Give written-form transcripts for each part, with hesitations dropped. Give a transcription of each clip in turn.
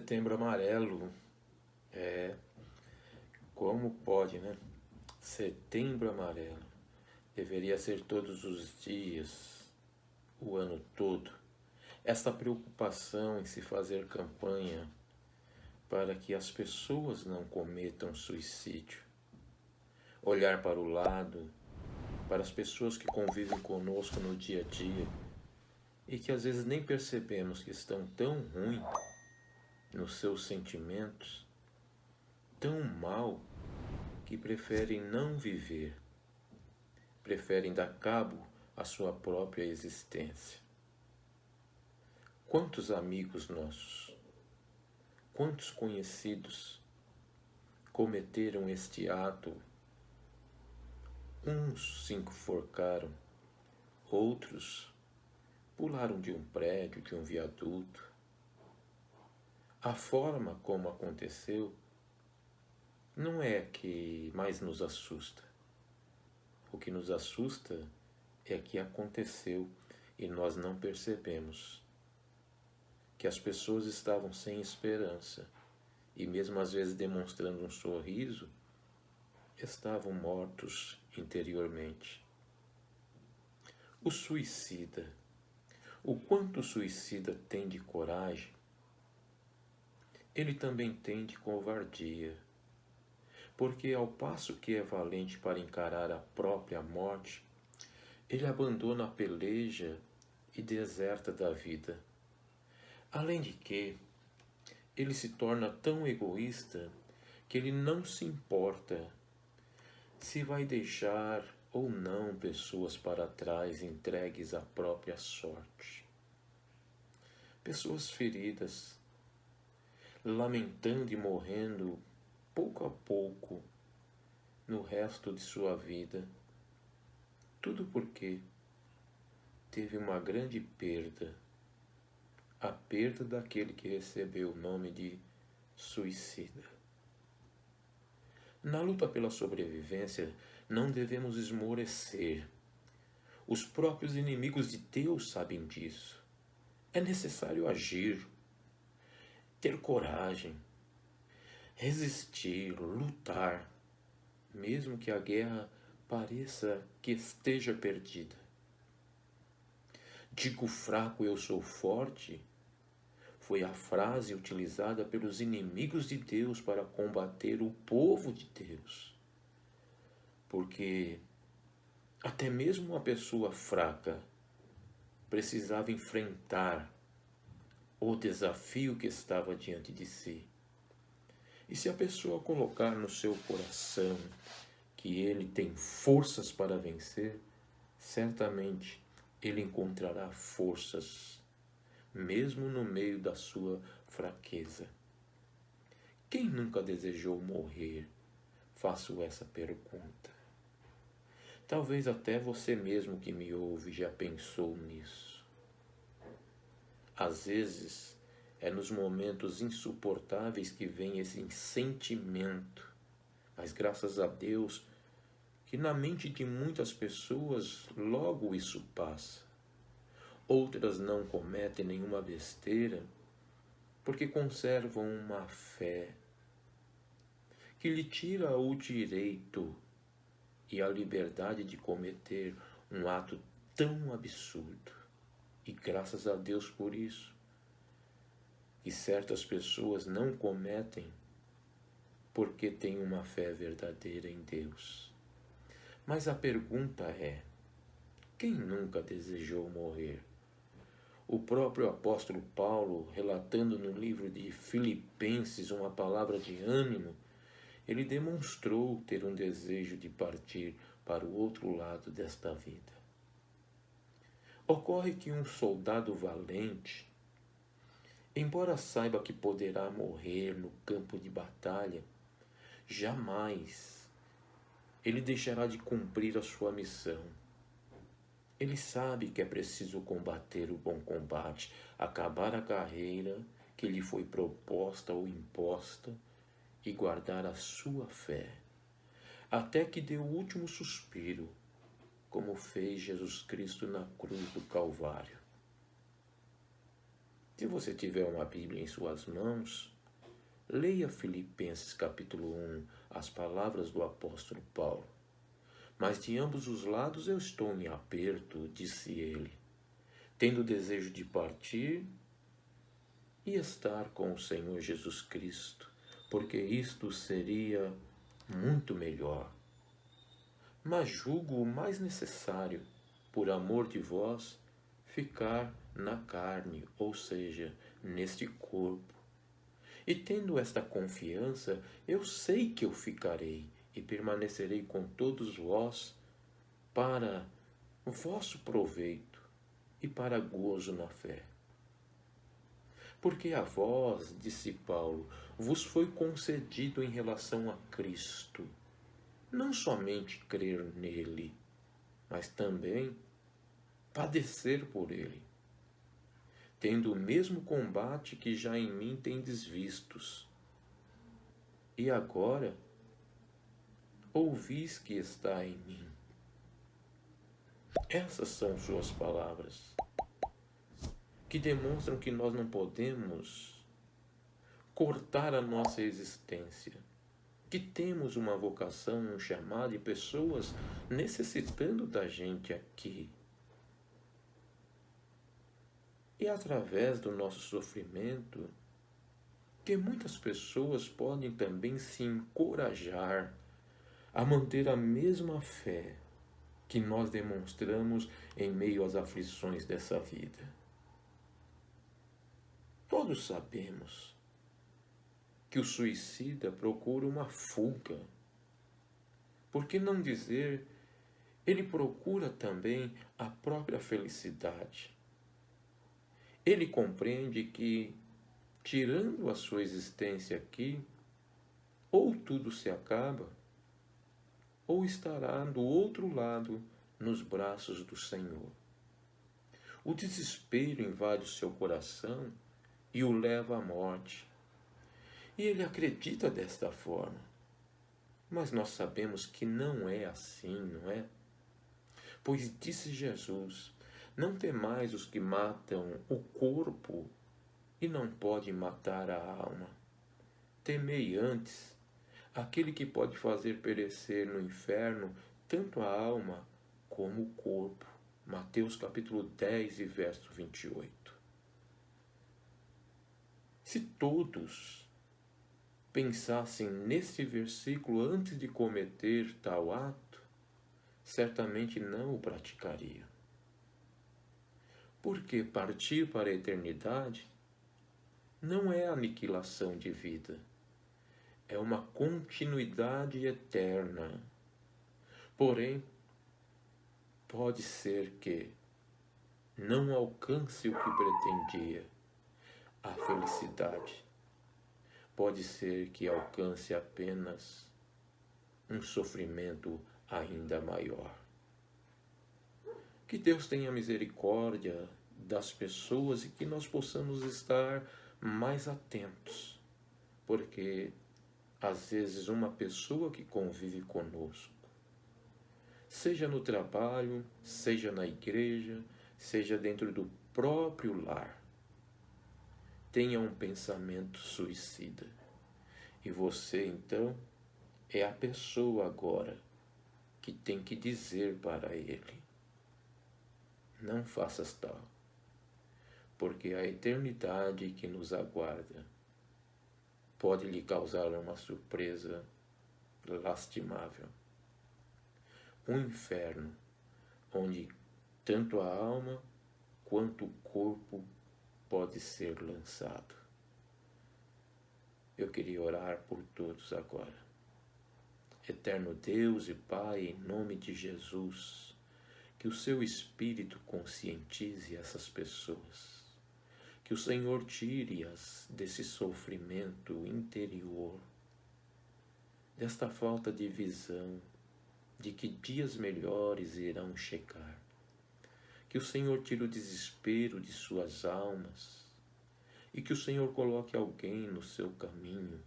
Setembro Amarelo. Como pode, né? Setembro Amarelo. Deveria ser todos os dias, o ano todo. Esta preocupação em se fazer campanha para que as pessoas não cometam suicídio. Olhar para o lado, para as pessoas que convivem conosco no dia a dia e que às vezes nem percebemos que estão tão ruim nos seus sentimentos, tão mal, que preferem não viver, preferem dar cabo à sua própria existência. Quantos amigos nossos, quantos conhecidos cometeram este ato? Uns se enforcaram, outros pularam de um prédio, de um viaduto. A forma como aconteceu não é que mais nos assusta. O que nos assusta é que aconteceu e nós não percebemos. Que as pessoas estavam sem esperança e mesmo às vezes demonstrando um sorriso, estavam mortos interiormente. O suicida, o quanto o suicida tem de coragem, ele também tem de covardia. Porque ao passo que é valente para encarar a própria morte, ele abandona a peleja e deserta da vida. Além de que, ele se torna tão egoísta que ele não se importa se vai deixar ou não pessoas para trás entregues à própria sorte. Pessoas feridas, lamentando e morrendo pouco a pouco no resto de sua vida. Tudo porque teve uma grande perda. A perda daquele que recebeu o nome de suicida. Na luta pela sobrevivência, não devemos esmorecer. Os próprios inimigos de Deus sabem disso. É necessário agir, ter coragem, resistir, lutar, mesmo que a guerra pareça que esteja perdida. Digo fraco, eu sou forte, foi a frase utilizada pelos inimigos de Deus para combater o povo de Deus. Porque até mesmo uma pessoa fraca precisava enfrentar o desafio que estava diante de si. E se a pessoa colocar no seu coração que ele tem forças para vencer, certamente ele encontrará forças, mesmo no meio da sua fraqueza. Quem nunca desejou morrer? Faço essa pergunta. Talvez até você mesmo que me ouve já pensou nisso. Às vezes, é nos momentos insuportáveis que vem esse sentimento. Mas graças a Deus, que na mente de muitas pessoas logo isso passa. Outras não cometem nenhuma besteira, porque conservam uma fé que lhe tira o direito e a liberdade de cometer um ato tão absurdo. E graças a Deus por isso, que certas pessoas não cometem porque têm uma fé verdadeira em Deus. Mas a pergunta é, quem nunca desejou morrer? O próprio apóstolo Paulo, relatando no livro de Filipenses uma palavra de ânimo, ele demonstrou ter um desejo de partir para o outro lado desta vida. Ocorre que um soldado valente, embora saiba que poderá morrer no campo de batalha, jamais ele deixará de cumprir a sua missão. Ele sabe que é preciso combater o bom combate, acabar a carreira que lhe foi proposta ou imposta e guardar a sua fé, até que dê o último suspiro, como fez Jesus Cristo na cruz do Calvário. Se você tiver uma Bíblia em suas mãos, leia Filipenses capítulo 1, as palavras do apóstolo Paulo. Mas de ambos os lados eu estou em aperto, disse ele, tendo desejo de partir e estar com o Senhor Jesus Cristo, porque isto seria muito melhor. Mas julgo o mais necessário, por amor de vós, ficar na carne, ou seja, neste corpo. E tendo esta confiança, eu sei que eu ficarei e permanecerei com todos vós para o vosso proveito e para gozo na fé. Porque a vós, disse Paulo, vos foi concedido em relação a Cristo, não somente crer nele, mas também padecer por ele, tendo o mesmo combate que já em mim tendes vistos. E agora ouvis que está em mim. Essas são suas palavras, que demonstram que nós não podemos cortar a nossa existência, que temos uma vocação, um chamado e pessoas necessitando da gente aqui. E através do nosso sofrimento, que muitas pessoas podem também se encorajar a manter a mesma fé que nós demonstramos em meio às aflições dessa vida. Todos sabemos que o suicida procura uma fuga. Por que não dizer, ele procura também a própria felicidade. Ele compreende que, tirando a sua existência aqui, ou tudo se acaba, ou estará do outro lado, nos braços do Senhor. O desespero invade o seu coração e o leva à morte. E ele acredita desta forma. Mas nós sabemos que não é assim, não é? Pois disse Jesus, não temais os que matam o corpo e não podem matar a alma. Temei antes aquele que pode fazer perecer no inferno tanto a alma como o corpo. Mateus capítulo 10 e verso 28. Se todos pensassem nesse versículo antes de cometer tal ato, certamente não o praticariam. Porque partir para a eternidade não é aniquilação de vida, é uma continuidade eterna. Porém, pode ser que não alcance o que pretendia, a felicidade. Pode ser que alcance apenas um sofrimento ainda maior. Que Deus tenha misericórdia das pessoas e que nós possamos estar mais atentos, porque às vezes uma pessoa que convive conosco, seja no trabalho, seja na igreja, seja dentro do próprio lar, tenha um pensamento suicida. E você, então, é a pessoa agora que tem que dizer para ele, não faças tal, porque a eternidade que nos aguarda pode lhe causar uma surpresa lastimável. Um inferno onde tanto a alma quanto o corpo pode ser lançado. Eu queria orar por todos agora. Eterno Deus e Pai, em nome de Jesus, que o seu Espírito conscientize essas pessoas, que o Senhor tire-as desse sofrimento interior, desta falta de visão, de que dias melhores irão chegar. Que o Senhor tire o desespero de suas almas e que o Senhor coloque alguém no seu caminho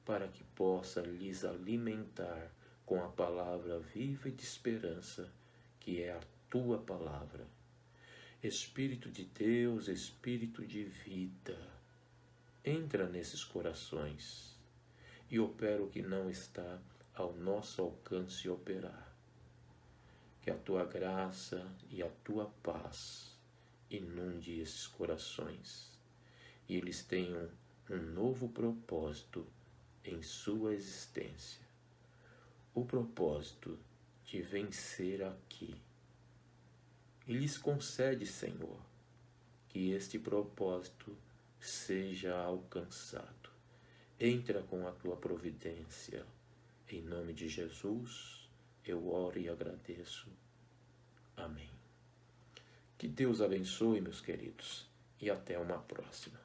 para que possa lhes alimentar com a palavra viva e de esperança, que é a tua palavra. Espírito de Deus, Espírito de vida, entra nesses corações e opera o que não está ao nosso alcance operar. Que a tua graça e a tua paz inunde esses corações e eles tenham um novo propósito em sua existência. O propósito de vencer aqui. E lhes concede, Senhor, que este propósito seja alcançado. Entra com a tua providência. Em nome de Jesus, eu oro e agradeço. Amém. Que Deus abençoe, meus queridos, e até uma próxima.